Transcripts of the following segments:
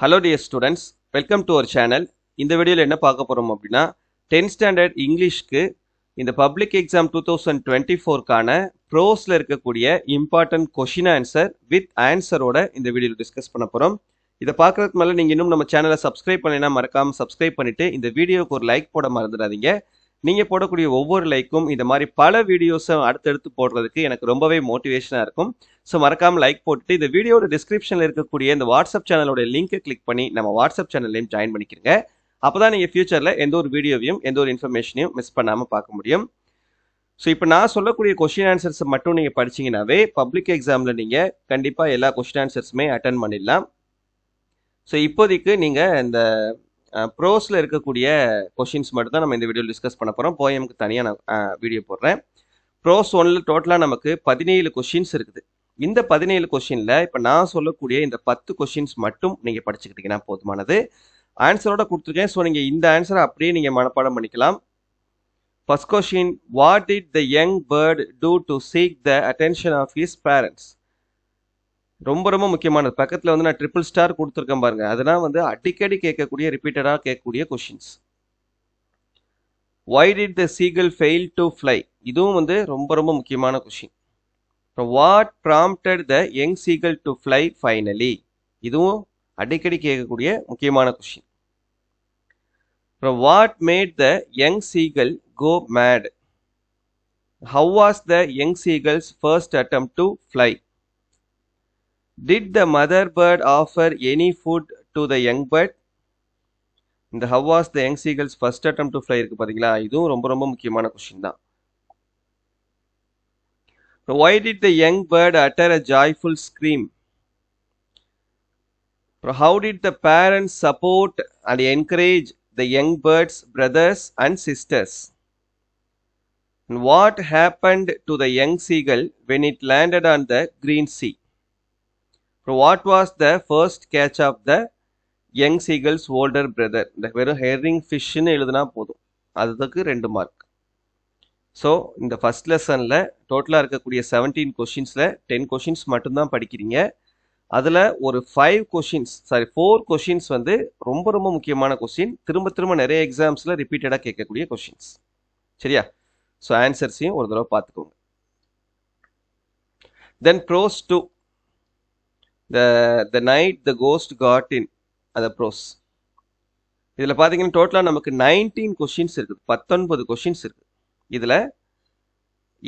Hello dear students, welcome to our channel. இந்த வீடியோல என்ன பார்க்க போறோம் அப்படின்னா 10th ஸ்டாண்டர்ட் இங்கிலீஷ்க்கு இந்த பப்ளிக் எக்ஸாம் 2024 கான ப்ரோஸ்ல இருக்கக்கூடிய இம்பார்ட்டன்ட் கொஸ்டின் ஆன்சர் வித் ஆன்சரோட இந்த வீடியோல டிஸ்கஸ் பண்ண போறோம். இதை பார்க்கறதுக்கு மேல நீங்க இன்னும் நம்ம சேனலை சப்ஸ்கிரைப் பண்ணலைன்னா மறக்காம சப்ஸ்கிரைப் பண்ணிட்டு இந்த வீடியோக்கு ஒரு லைக் போட மறந்துடாதீங்க. நீங்க போடக்கூடிய ஒவ்வொரு லைக்கும் இந்த மாதிரி பல வீடியோஸை அடுத்தடுத்து போடுறதுக்கு எனக்கு ரொம்பவே மோட்டிவேஷனா இருக்கும். ஸோ மறக்காம லைக் போட்டுட்டு இந்த வீடியோட டிஸ்கிரிப்ஷன்ல இருக்கக்கூடிய இந்த வாட்ஸ்அப் சேனலோட லிங்கை கிளிக் பண்ணி நம்ம வாட்ஸ்அப் சேனல்லையும் ஜாயின் பண்ணிக்கிறங்க. அப்பதான் நீங்க ஃபியூச்சர்ல எந்த ஒரு வீடியோவையும் எந்த ஒரு இன்ஃபர்மேஷனையும் மிஸ் பண்ணாம பார்க்க முடியும். ஸோ இப்போ நான் சொல்லக்கூடிய கொஸ்டின் ஆன்சர்ஸ் மட்டும் நீங்க படிச்சீங்கன்னாவே பப்ளிக் எக்ஸாம்ல நீங்க கண்டிப்பா எல்லா கொஸ்டின் ஆன்சர்ஸுமே அட்டன் பண்ணிடலாம். ஸோ இப்போதைக்கு நீங்க இந்த ப்ரோஸ்ல இருக்கக்கூடிய கொஸ்டின்ஸ் மட்டும் தான் நம்ம இந்த வீடியோ டிஸ்கஸ் பண்ண போறோம். போயமுக்கு தனியாக நான் வீடியோ போடுறேன். ப்ரோஸ் ஒன்ல டோட்டலாக நமக்கு 17 கொஸ்டின்ஸ் இருக்குது. இந்த 17 கொஸ்டின்ல இப்போ நான் சொல்லக்கூடிய இந்த 10 கொஸ்டின்ஸ் மட்டும் நீங்க படிச்சுக்கிட்டீங்கன்னா போதுமானது. ஆன்சரோட கொடுத்துருக்கேன். ஸோ நீங்க இந்த ஆன்சரை அப்படியே நீங்க மனப்பாடம் பண்ணிக்கலாம். First question, what did the young bird do to seek the attention of his parents? ரொம்ப ரொம்ப முக்கியமானது. பக்கத்தில் வந்து நான் ட்ரிபிள் ஸ்டார் கொடுத்துருக்கேன் பாருங்க. அதெல்லாம் வந்து அடிக்கடி கேட்கக்கூடிய ரிப்பீட்டடாக கேட்கக்கூடிய questions. Why did the seagull fail to fly? இதுவும் வந்து ரொம்ப ரொம்ப முக்கியமான question. What prompted the young seagull to fly finally? இதுவும் அடிக்கடி கேட்கக்கூடிய முக்கியமான question. What made the young seagull go mad? How was the young seagull's first attempt to fly? Did the mother bird offer any food to the young bird? இந்த how was the young seagull's first attempt to fly இருக்கு பாத்தீங்களா? இதுவும் ரொம்ப ரொம்ப முக்கியமான question தான். Why did the young bird utter a joyful scream? How did the parents support and encourage the young bird's brothers and sisters? And what happened to the young seagull when it landed on the green sea? What was the first catch of the young seagull's older brother? இந்த வெறும் hearing ஃபிஷ்னு எழுதுனா போதும், அதுக்கு 2 mark. So இந்த first லெசனில் டோட்டலாக இருக்கக்கூடிய 17 கொஷின்ஸில் 10 questions மட்டும்தான் படிக்கிறீங்க. அதில் ஒரு 4 கொஷின்ஸ் வந்து ரொம்ப ரொம்ப முக்கியமான கொஸ்டின், திரும்ப திரும்ப நிறைய எக்ஸாம்ஸில் ரிப்பீட்டடாக கேட்கக்கூடிய கொஷின்ஸ். சரியா? ஸோ ஆன்சர்ஸையும் ஒரு தடவை பார்த்துக்கோங்க. Then prose 2, the night the ghost got in, அந்த ப்ரோஸ். இதில் பார்த்தீங்கன்னா டோட்டலாக நமக்கு 19 கொஷின்ஸ் இருக்குது, 19 கொஷின்ஸ் இருக்குது. இதில்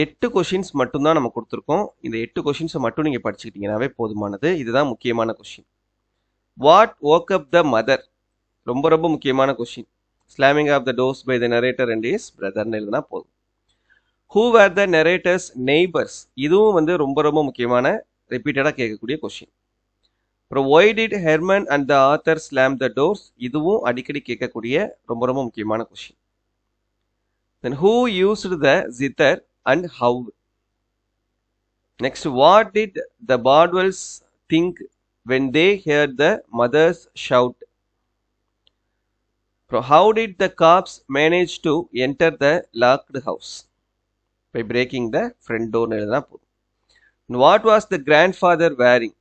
8 கொஷின்ஸ் மட்டும்தான் நம்ம கொடுத்துருக்கோம். இந்த 8 கொஷின்ஸை மட்டும் நீங்கள் படிச்சுக்கிட்டீங்கன்னாவே போதுமானது. இதுதான் முக்கியமான question. What woke up the mother? ரொம்ப ரொம்ப முக்கியமான question. Slamming of the doors by the narrator and his பிரதர்னு எழுதுனா போதும். Who were the narrator's neighbours? இதுவும் வந்து ரொம்ப ரொம்ப முக்கியமான ரிப்பீட்டடாக கேட்கக்கூடிய கொஷின். அப்புறம் why did Herman and the author slam the doors? இதுவும் அடிக்கடி கேட்கக்கூடிய ரொம்ப ரொம்ப முக்கியமான question. Then who used the zither and how? Next, what did the Bardwells think when they heard the mother's shout? How did the cops manage to enter the locked house? By breaking the front door. What was the grandfather wearing?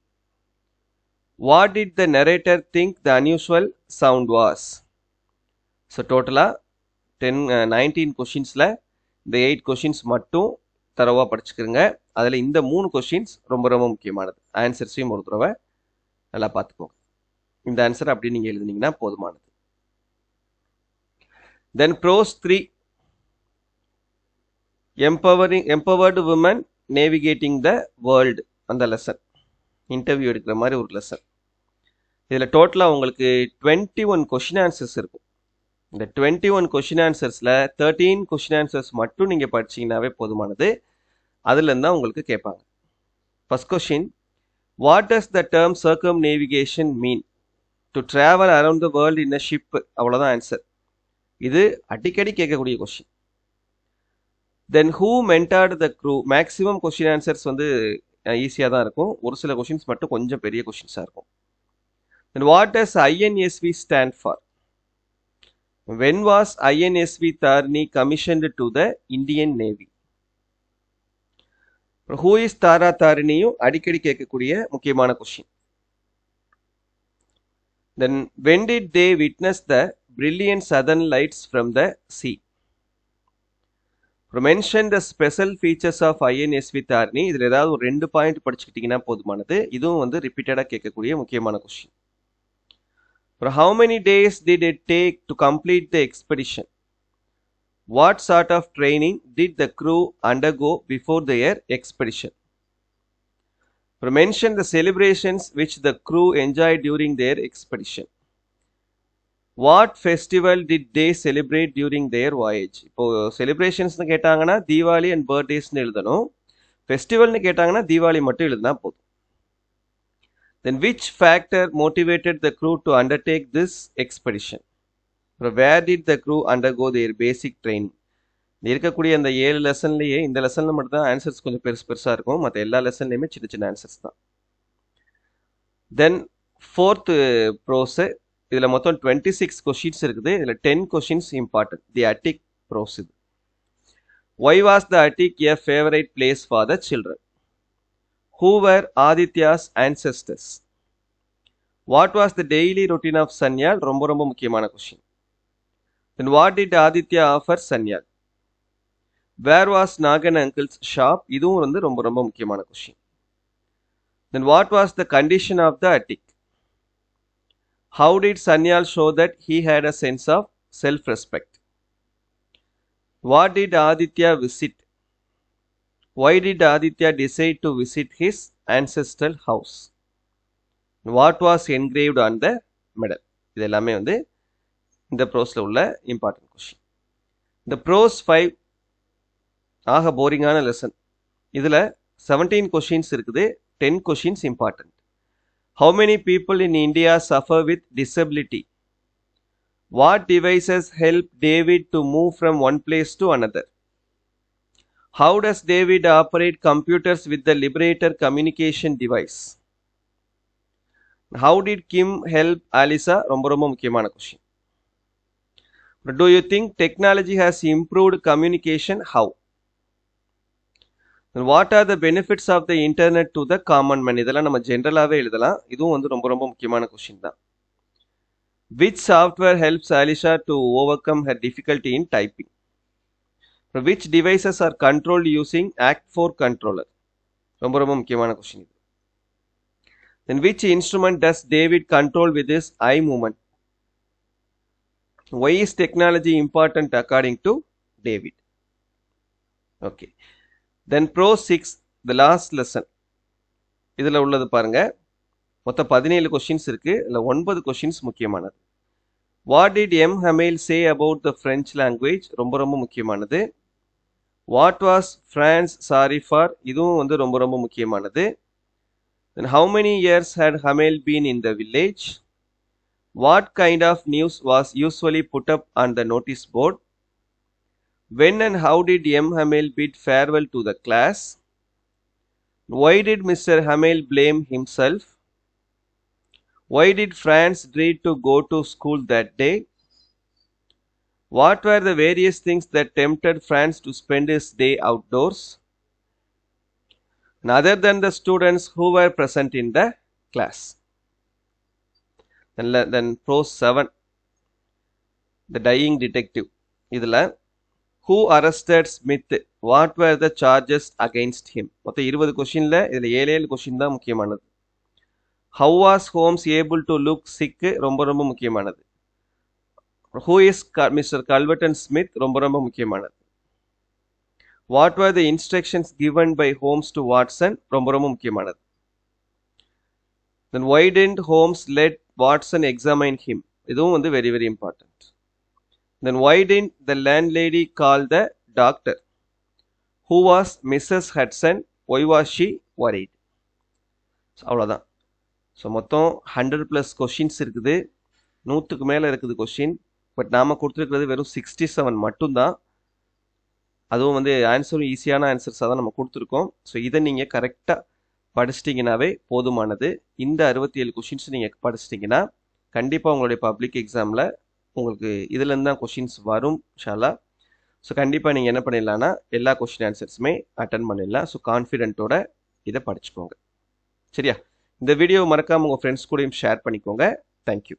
What did the narrator think the unusual sound was? So total 19 கொஷின்ஸில் இந்த 8 questions மட்டும் தரவாக படிச்சுக்கிறங்க. அதில் இந்த 3 questions ரொம்ப ரொம்ப முக்கியமானது. ஆன்சர்ஸையும் ஒரு தடவை நல்லா பார்த்துக்கோங்க. இந்த ஆன்சர் அப்படி நீங்கள் எழுதுனீங்கன்னா போதுமானது. Then prose 3, empowered women navigating the world, அந்த லெசன் இன்டர்வியூ எடுக்கிற மாதிரி ஒரு லெசன். இதில் டோட்டலாக உங்களுக்கு 21 கொஷின் ஆன்சர்ஸ் இருக்கும். இந்த 21 கொஷின் ஆன்சர்ஸில் 13 கொஷின் ஆன்சர்ஸ் மட்டும் நீங்கள் படிச்சீங்கன்னாவே போதுமானது. அதுலேருந்து தான் உங்களுக்கு கேட்பாங்க. First question, what does the term circumnavigation mean? To travel around the world in a ship. அவ்வளோதான் ஆன்சர். இது அடிக்கடி கேட்கக்கூடிய question. Then who mentored the crew? Maximum question answers வந்து ஈஸியாக தான் இருக்கும். ஒரு சில கொஷின்ஸ் மட்டும் கொஞ்சம் பெரிய கொஷின்ஸாக இருக்கும். Then what does INSV stand for? When was INSV Tarini commissioned to the Indian Navy? Who is Tara Tariniயும் அடிக்கடி கேட்கக்கூடிய முக்கியமான question. Then when did they witness the brilliant southern lights from the sea? mention the special features of INSV Tharani. இதில் ஏதாவது ஒரு 2 point படிச்சுக்கிட்டீங்கன்னா போதுமானது. இதுவும் வந்து ரிப்பீட்டடாக கேட்கக்கூடிய முக்கியமான question. How many days did it take to complete the expedition? What sort of training did the crew undergo before their expedition? Mention the celebrations which the crew enjoyed during their expedition. What festival did they celebrate during their voyage? இப்போ செலிப்ரேஷன்ஸ்னு கேட்டாங்கன்னா Deepavali and பர்த்டேஸ்னு எழுதணும். ஃபெஸ்டிவல்னு கேட்டாங்கன்னா தீபாவளி மட்டும் எழுதினா போதும். Then which factor motivated the crew to undertake this expedition? Where did the crew undergo their basic training? இருக்கக்கூடிய அந்த 7 லெசன்லேயே இந்த லெசனில் மட்டும்தான் ஆன்சர்ஸ் கொஞ்சம் பெருசாக இருக்கும். மற்ற எல்லா லெசன்லேயுமே சின்ன சின்ன ஆன்சர்ஸ் தான். தென் ஃபோர்த்து ப்ரோஸு, இதில் மொத்தம் 26 கொஷின்ஸ் இருக்குது. இதில் 10 கொஷின்ஸ் இம்பார்ட்டன்ட். தி அட்டிக் ப்ரோஸ் இது. Why was the Attic a favorite place for the children? Who were Aditya's ancestors? What was the daily routine of Sanyal? ரொம்ப ரொம்ப முக்கியமான question. Then what did Aditya offer Sanyal? Where was Nagan uncle's shop? இதுவும் வந்து ரொம்ப ரொம்ப முக்கியமான question. Then what was the condition of the Attic? How did Sanyal show that he had a sense of self-respect? What did Aditya visit? Why did Aditya decide to visit his ancestral house? What was engraved on the medal? இது எல்லாமே வந்து இந்த ப்ரோஸில் உள்ள important question. இந்த pros 5 ஆக போரிங்கான lesson. இதில் 17 questions இருக்குது. 10 questions important. How many people in India suffer with disability? What devices help David to move from one place to another? How does David operate computers with the Liberator communication device? How did Kim help Alisa? ரொம்ப ரொம்ப முக்கியமான question. Do you think technology has improved communication? How? And what are the benefits of the internet to the common man? இதெல்லாம் நம்ம ஜென்ரலாகவே எழுதலாம். இதுவும் வந்து ரொம்ப ரொம்ப முக்கியமான கொஷின் தான். Which software helps Alisha to overcome her difficulty in typing? Which devices are controlled using Act 4 controller? ரொம்ப ரொம்ப முக்கியமான கொஷின் இது. Then which instrument does David control with his eye movement? Why is technology important according to David? Okay. Then Prose 6, the last lesson. இதில் உள்ளது பாருங்க. மொத்தம் 17 questions இருக்கு. இதில் 9 கொஷின்ஸ் முக்கியமானது. What did M. Hamel say about the French language? ரொம்ப ரொம்ப முக்கியமானது. What was France sorry for? இதுவும் வந்து ரொம்ப ரொம்ப முக்கியமானது. Then how many years had Hamel been in the village? What kind of news was usually put up on the notice board? When and how did M. Hamel bid farewell to the class? Why did Mr. Hamel blame himself? Why did Franz dread to go to school that day? What were the various things that tempted Franz to spend his day outdoors? Other than the students who were present in the class. Then Prose 7, the dying detective. இதில் who arrested Smith? What were the charges against him? மொத்தம் 20 கொஷினில் இதில் 7 question தான் முக்கியமானது. How was Holmes able to look sick? ரொம்ப ரொம்ப முக்கியமானது. Who is Mr. Culverton Smith? ரொம்ப ரொம்ப முக்கியமானது. What were the instructions given by Holmes to Watson? ரொம்ப ரொம்ப முக்கியமானது. Then why didn't Holmes let Watson examine him? இதுவும் வந்து very very important. Then why didn't the landlady call the doctor? Who was Mrs. Hudson? Why was she worried? அவ்வளோதான். So மொத்தம் 100+ questions இருக்குது. 100க்கு மேலே இருக்குது கொஷின். பட் நாம் கொடுத்துருக்கிறது வெறும் 67 மட்டும்தான். அதுவும் வந்து ஆன்சரும் ஈஸியான ஆன்சர்ஸாக தான் நம்ம கொடுத்துருக்கோம். ஸோ இதை நீங்கள் கரெக்டாக படிச்சிட்டிங்கனாவே போதுமானது. இந்த 67 கொஷின்ஸ் நீங்கள் படிச்சிட்டிங்கன்னா கண்டிப்பாக உங்களுடைய பப்ளிக் எக்ஸாமில் உங்களுக்கு இதுலேருந்து தான் கொஷின்ஸ் வரும் இன்ஷால்லா. ஸோ கண்டிப்பாக நீங்கள் என்ன பண்ணிடலான்னா எல்லா கொஷின் ஆன்சர்ஸுமே அட்டன் பண்ணிடலாம். ஸோ கான்ஃபிடென்ட்டோட இதை படிச்சுக்கோங்க. சரியா? இந்த வீடியோ மறக்காமல் உங்கள் ஃப்ரெண்ட்ஸ் கூடயும் ஷேர் பண்ணிக்கோங்க. தேங்க்யூ.